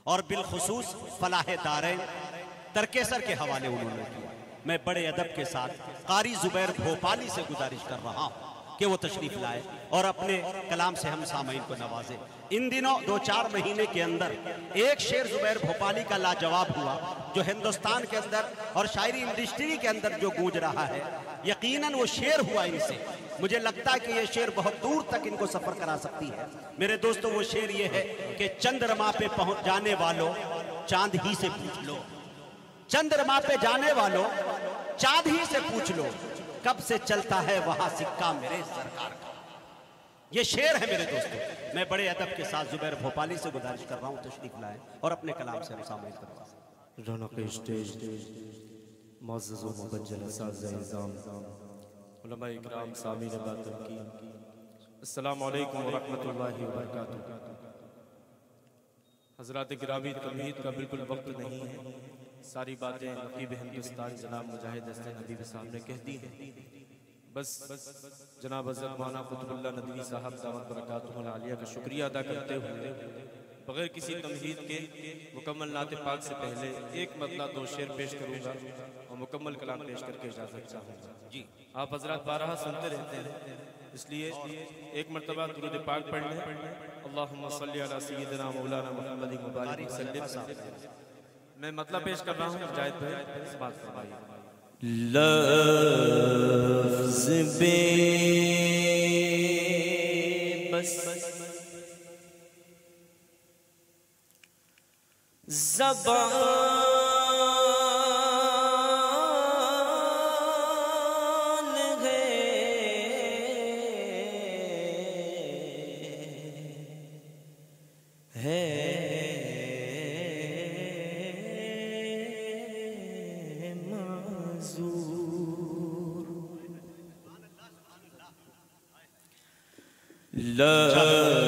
اور بالخصوص فلاح دارین ترکیسر کے حوالے انہوں نے کیا۔ میں بڑے ادب کے ساتھ قاری زبیر بھوپالی سے گزارش کر رہا ہوں کہ وہ تشریف لائے اور اپنے کلام سے ہم سامعین کو نوازے۔ ان دنوں 2-4 مہینے کے اندر ایک شعر زبیر بھوپالی کا لاجواب ہوا جو ہندوستان کے اندر اور شاعری انڈسٹری کے اندر جو گونج رہا ہے، یقیناً وہ شعر ہوا ان سے۔ مجھے لگتا ہے کہ یہ شعر بہت دور تک ان کو سفر کرا سکتی ہے۔ میرے دوستو، وہ شعر یہ ہے کہ چندرما پہ پہنچ جانے والوں چاند ہی سے پوچھ لو، چندرما پہ جانے والوں چاند ہی سے پوچھ لو، کب سے چلتا ہے وہاں سکہ میرے سرکار کا۔ یہ شعر ہے میرے دوستو۔ میں بڑے ادب کے ساتھ زبیر بھوپالی سے گزارش کر رہا ہوں تشریف لائیں اور اپنے کلام سے ہم سامعین کو نوازیں۔ رونق اسٹیج، معزز و مبجل اساتذہ نظام، علماء اکرام، سامعین باتن کی، السلام علیکم ورحمۃ اللہ وبرکاتہ۔ حضرات گرامی، تمہید کا بالکل وقت نہیں ہے، ساری باتیں نقیب ہندوستان جناب مجاہد حسین ندوی صاحب نے کہہ دی ہیں۔ بس جناب حضرت مولانا قطب اللہ ندوی صاحب دامت برکاتہ العالیہ کا شکریہ ادا کرتے ہوئے بغیر کسی تمہید کے مکمل نعت پاک سے پہلے ایک مطلع 2 شعر پیش کروں گا اور مکمل کلام پیش کر کے اجازت چاہوں گا۔ جی، آپ حضرات بارہا سنتے رہتے ہیں، اس لیے ایک مرتبہ درود پاک پڑھ لیں۔ اللہم صلی علی سیدنا مولانا محمد مبارک وسلم۔ میں مطلب پیش کر رہا ہوں، مجاہد بھائی سماعت فرمائیے۔ لفظ بے بس زبان ہے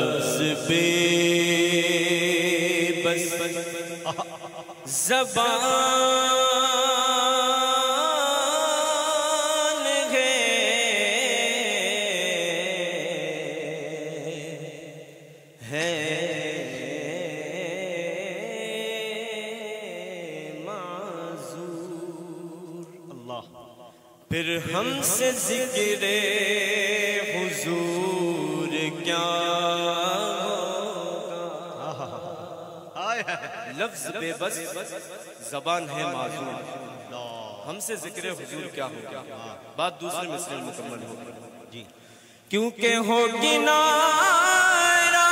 لفظ بے بس زبان ہے معذور۔ اللہ، پھر ہم سے ذکر حضور کیا ہوگا۔ لفظ بے بس زبان ہے معذور، ہم سے ذکر حضور کیا ہوگا۔ بات دوسرے مصرع مکمل ہوگی۔ جی، کیونکہ ہوگی نارا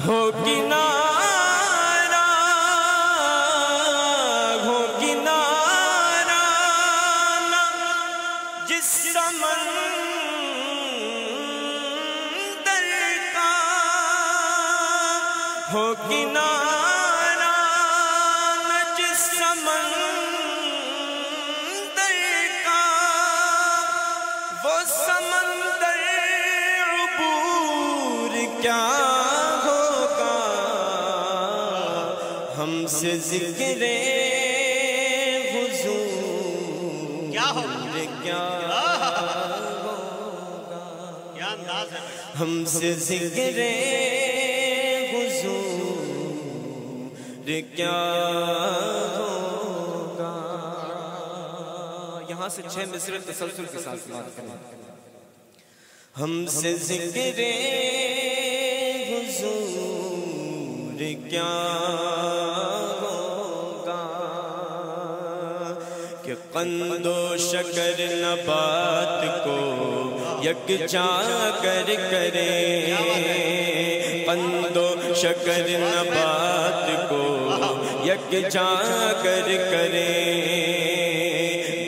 ہوگی نارا، ہوگی نارا جس سمندر کا، ہوگی نارا جس سمندر کا، وہ سمندر عبور کیا ہم سے ذکر حضور کیا ہوگا، کیا ہوگا، کیا انداز ہے۔ ہم سے ذکر حضور کیا ہوگا۔ یہاں سے 6 مصرع تسلسل کے ساتھ بات کریں۔ ہم سے ذکر حضور کیا ہوگا کہ قند و شکر نبات کو یکجا کر کرے، قند و شکر نبات کو یکجا کر کرے،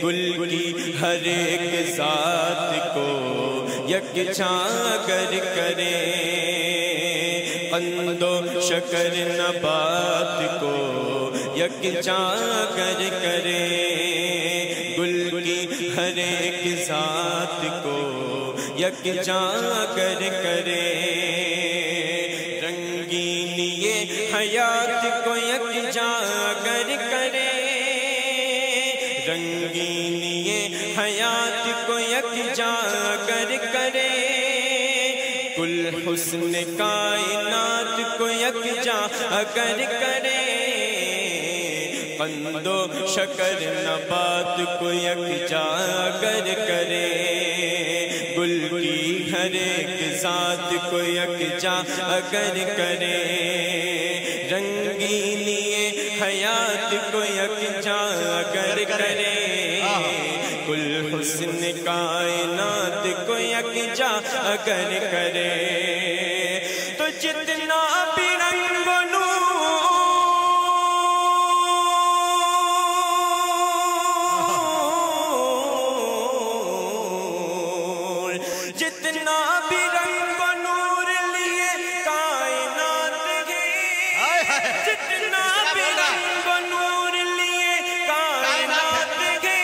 گل کی ہر ایک ذات کو یکجا کر کرے، قند و شکر نبات کو یکجا کر کرے، گل کی ہر ایک ذات کو یکجا کر کرے، رنگینی حیات کو یکجا کر کرے، رنگینی حیات کو یکجا اگر کرے کل حسن کائنات کو یکجا اگر کرے قند و شکر نبات کو یکجا اگر کرے گل کی ہر ایک ذات کو یکجا اگر کرے رنگینی حیات کو یکجا اگر کرے کل حسن کائنات کو یکجا اگر کرے تو جتنا بھی رنگ و نور جتنا بھی رنگ و نور لیے کائنات ہے جتنا بھی رنگ و نور لیے کائنات ہے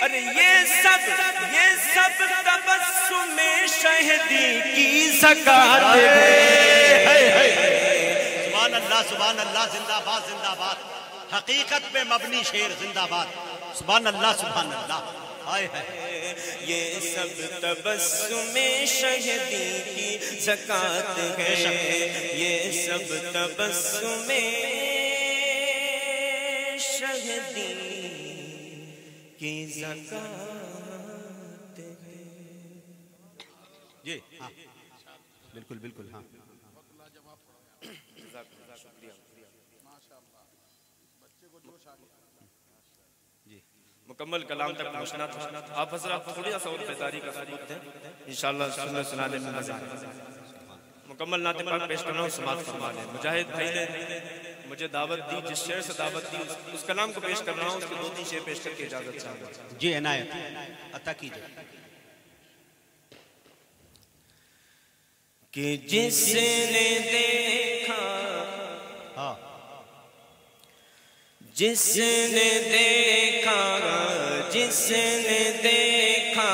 ارے یہ سب تبسم شہدی کی زکات ہے سبحان اللہ زندہ باد حقیقت پہ مبنی شعر زندہ باد سبحان اللہ آئے ہے یہ سب تبسم شہدی کی زکات ہے یہ سب تبسم شہدی کی زکات ہے جی ہاں بالکل ہاں مکمل کلام تک پہنچنا تھا آپ حضرات تھوڑی سا اور بیداری کا ثبوت دیں انشاءاللہ سنانے میں مزہ آئے مکمل نعت پاک پیش کرنا ہوں سماعت فرما لیں مجاہد بھائی نے مجھے دعوت دی جس شعر سے دعوت دی اس کلام کو پیش کرنا ہوں اس کے 2-3 شعر پیش کر کے اجازت چاہوں گا جی عنایت عطا کیجئے کہ جس نے دیکھا جس نے دیکھا جس نے دیکھا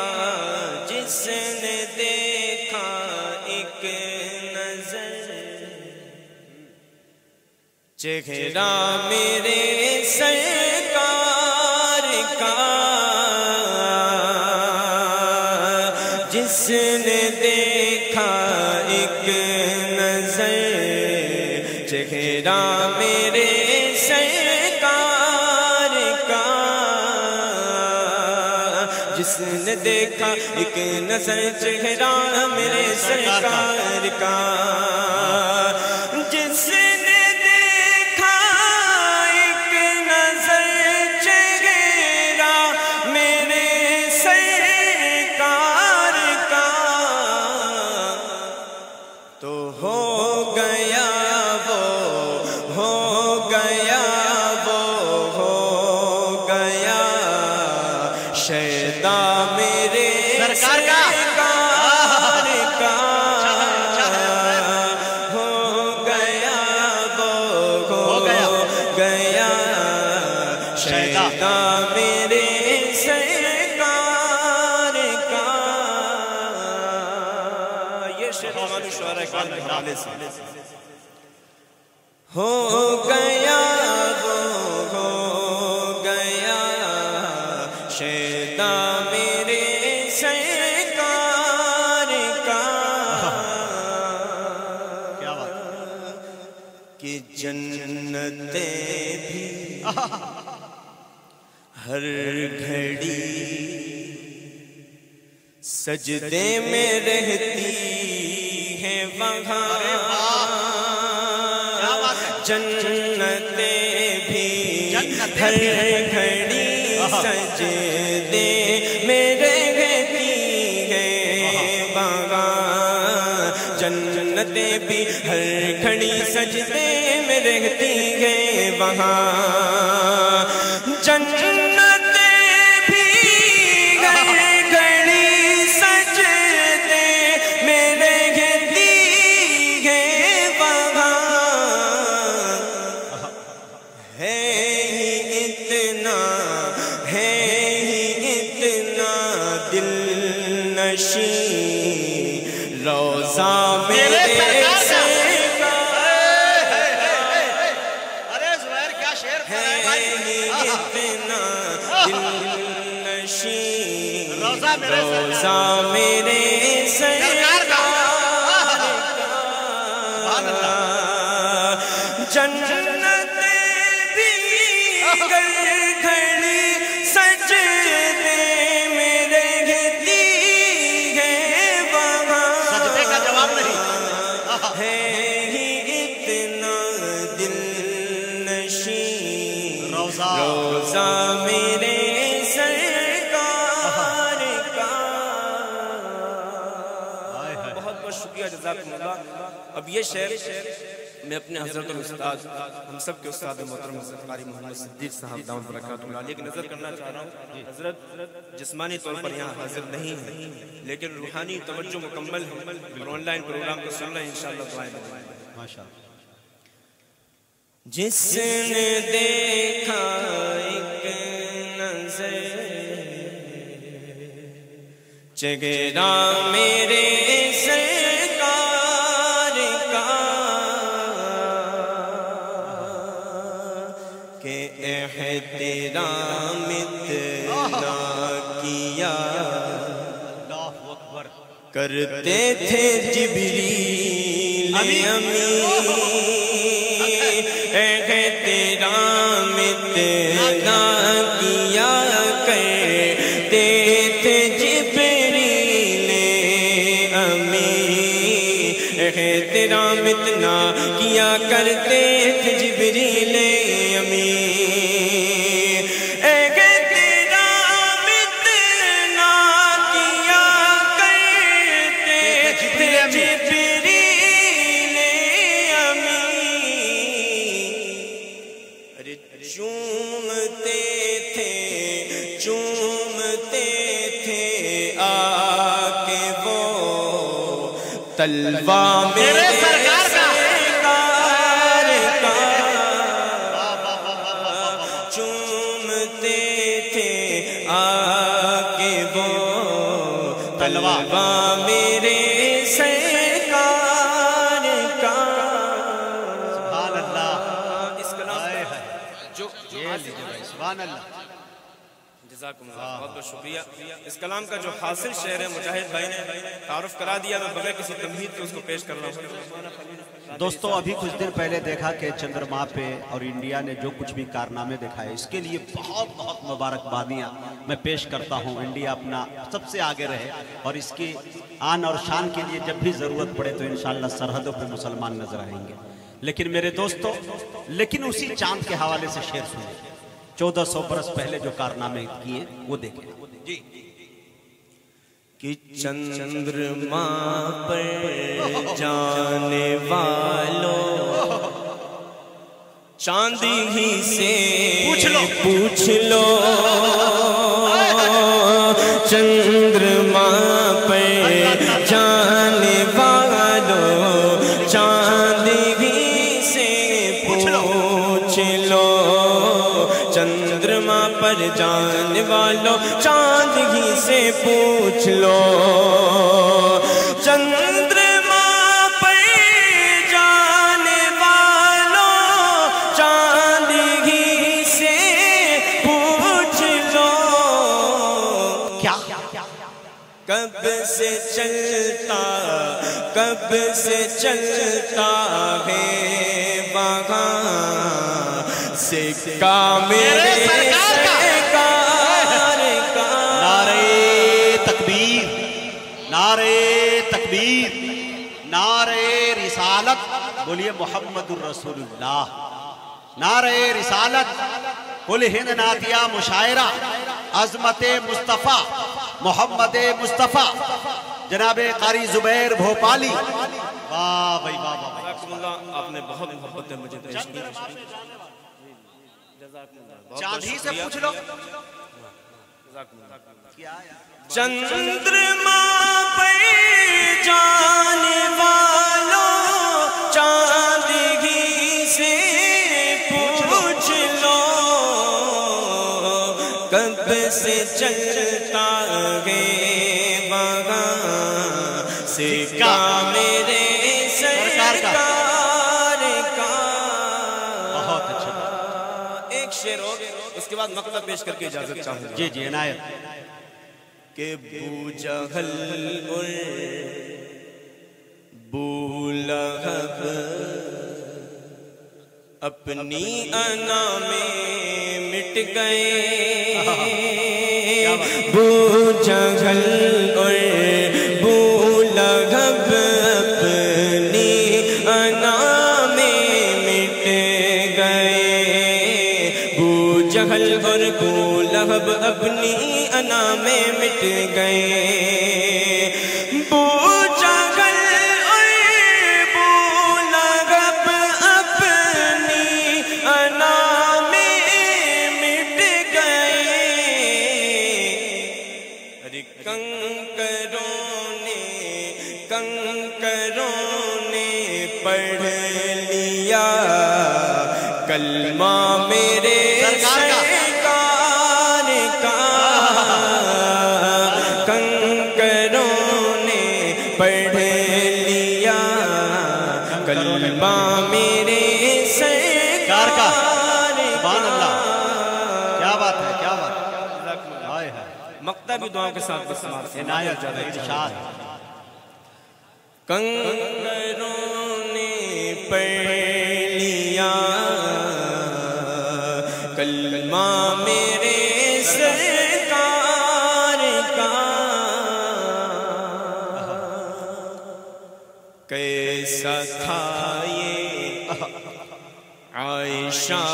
جس نے دیکھا ایک نظر چہرہ میرے سرکار کا جس نے دیکھا ایک نظر چہرہ میرے جس نے دیکھا ایک نظر چہرہ میرے سرکار کا جس نے دیکھا ایک نظر چہرہ میرے سرکار کا تو ہو گیا شیدا میرے سرکار کا ہو گیا شیدا میرے سرکار کا یہ شعر ہمارے شعراء اقبال کے حوالے سے ہو گیا شیدا میرے سرکار کا کیا بات کہ جنتیں بھی ہر گھڑی سجدے میں رہتی ہے وہاں جنتیں بھی ہر گھڑی سجدے میں رہتی ہے وہاں جنتیں بھی ہر گھڑی سجدے میں رہتی ہے وہاں جنتیں بھی ہر گھڑی سجدے میں رہتی ہے وہاں ہے ہی اتنا دل نشین روضہ میرے سرکار ارے زبیر کیا شعر ہے اتنا روزہ میرے سرکار کا جنت بھی گر گھڑی سجدے میرے دی ہے وہاں سجدے کا جواب نہیں ہے ہی اتنا دل نشین روزہ میرے سرکار کا بہت بہت شکریہ جزاکم اللہ اب یہ شعر میں اپنے حضرت الاستاذ ہم سب کے استاد محترم حضرت قاری محمد صدیق صاحب دامت برکاتہ اللہ علیہ کی نظر کرنا چاہ رہا ہوں حضرت جسمانی طور پر یہاں حاضر نہیں ہیں لیکن روحانی توجہ مکمل ہے آن لائن پروگرام کو سن رہے ہیں انشاءاللہ دعائیں ماشاءاللہ جس نے دیکھا ایک نظر چہرہ میرے سرکار کا کہ احترام اتنا کیا کرتے تھے جبریل امین احترام اتنا کیا کرتے تھے جبریل امین احترام اتنا کیا کرتے تھے جبریل امین تلوا میرے سرکار کا چومتے تھے آگے وہ تلوا میرے سرکار کا سبحان اللہ اس کلام جو سبحان اللہ جزاکم اللہ بہت بہت شکریہ اس کلام کا جو حاصل شعر ہے مجاہد بھائی نے تعارف کرا دیا میں بغیر کسی تمہید کے اس کو پیش کر رہا ہوں دوستو ابھی کچھ دن پہلے دیکھا کہ چندرما پہ اور انڈیا نے جو کچھ بھی کارنامے دکھائے اس کے لیے بہت بہت مبارکبادیاں میں پیش کرتا ہوں انڈیا اپنا سب سے آگے رہے اور اس کی آن اور شان کے لیے جب بھی ضرورت پڑے تو انشاءاللہ سرحدوں پہ مسلمان نظر آئیں گے لیکن میرے دوستو لیکن اسی چاند کے حوالے سے شعر سنیں 1400 برس پہلے جو کارنامے کیے وہ دیکھیں جی کہ چندرما پر جانے والوں چاند ہی سے پوچھ لو چندرما پر جانے والوں چاند ہی سے پوچھ لو چندرما پر جانے والوں چاند ہی سے پوچھ لو چندرما پر جانے والوں چاند ہی سے پوچھ لو کیا کب سے چلتا ہے وہاں سکہ میرے سرکار کا نعرہ تکبیر نعرہ تکبیر نعرہ رسالت بولیے محمد الرسول اللہ نعرہ رسالت کل ہند ناتیہ مشاعرہ عظمت مصطفیٰ محمد مصطفیٰ جناب قاری زبیر بھوپالی واہ بھائی واہ واہ آپ نے بہت محبت ہے مجھے پیش کی چاند ہی سے پوچھ لو چندرما پر جانے والوں چاند ہی سے پوچھ لو کب سے چلتا ہے وہاں سکہ میرے سرکار کا بہت اچھا ایک شعر ہو اس کے بعد بعد مقطع پیش کر کے اجازت چاہوں گا. جی جی عنایت. کہ بو جہل اور بو لہب اپنی انا میں مٹ گئے. بو جہل اور بو لہب اپنی انا میں مٹ گئے. بو جہل اور بو لہب اپنی انا میں مٹ گئے. بو جہل اور بو لہب اپنی انا میں مٹ گئے. ارے کنکروں نے پڑھ لیا کلمہ میرے سرکار کا. کنکروں نے پڑھ لیا کلمہ میرے سرکار کا. سبحان اللہ. کیا بات ہے کیا بات ہے. ہائے ہائے. مقطع بھی دعاؤں کے ساتھ بسمات عنایت ارشاد. کنکروں نے پڑھ لیا کلمہ میرے سرکار کا. کیسا تھا یہ عائشہ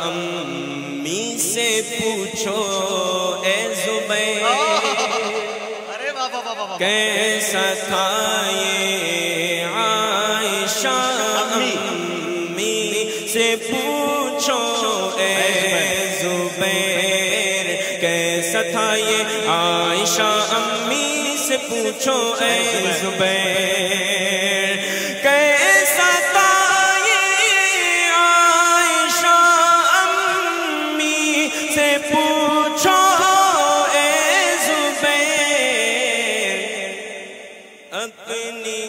امی سے پوچھو اے زبیر. کیسا تھا یہ عائشہ امی سے پوچھو اے زبیر. کیسا تھا یہ عائشہ امی سے پوچھو اے زبیر. کیسا تھا یہ عائشہ امی سے پوچھو اے زبیر. اپنی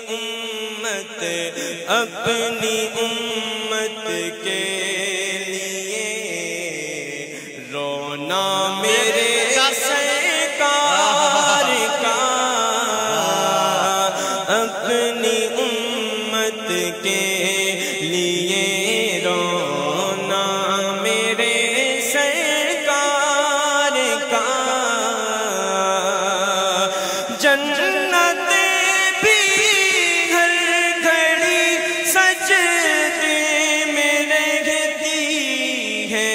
امت کے لیے رونا میرے سرکار کا. اپنی امت کے لیے رونا میرے سرکار کا. جنت بھی ہر گھڑی سجدے میں رہتی ہے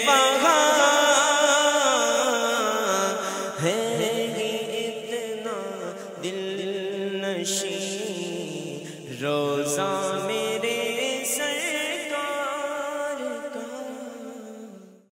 وہاں ہے اتنا دل نشیں روزہ میں